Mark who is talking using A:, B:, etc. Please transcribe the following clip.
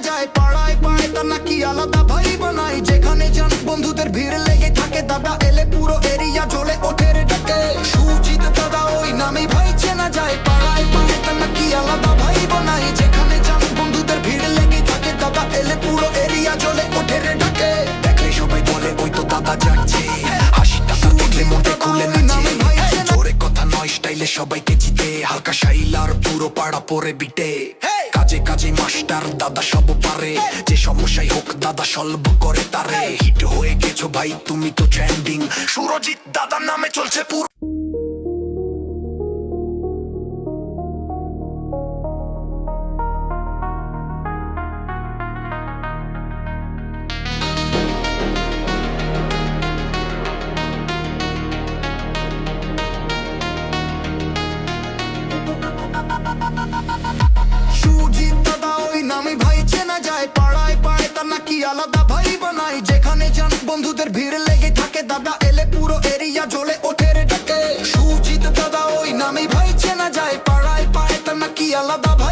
A: যায় পাড়ায় পাড়ায়, তার নাকি আলাদা ভাই বানাই। যেখানে যান বন্ধুদের ভিড় লেগে থাকে, দাদা এলে পুরো এরিয়া জ্বলে ওঠে রে ডাকে। সুজিত দাদা ওই নামে ভাই চেনা যায় পাড়ায় পাড়ায়, তার নাকি আলাদা ভাই বানাই। যেখানে যান বন্ধুদের ভিড় লেগে থাকে, দাদা এলে পুরো এরিয়া জ্বলে ওঠে রে ডাকে। দেখলে সবাই বলে ওই তো দাদা যাচ্ছে, হাসি টাকা দেখলে মনে খুলে নাচে। জোরে কথা নয় স্টাইলে সবাইকে জিতে, হালকা শাইলার পুরো পাড়া পরে বিটে। কাজে কাজে মাস্টার দাদা সব পারে, যে সমস্যাই হোক দাদা সলভ করে তারে। হিট হয়ে গেছো ভাই তুমি তো ট্রেন্ডিং, সুরজিৎ দাদার নামে চলছে পুরো। সুজিত দাদা ওই নামে ভাই চেনা যায় পাড়ায় পাড়ায়, তার নাকি আলাদা ভাই বানাই। যেখানে যান বন্ধুদের ভিড় লেগে থাকে, দাদা এলে পুরো এরিয়া জ্বলে ওঠে রে ডাকে। সুজিত দাদা ওই নামে ভাই চেনা যায় পাড়ায় পাড়ায়, তার নাকি আলাদা ভাই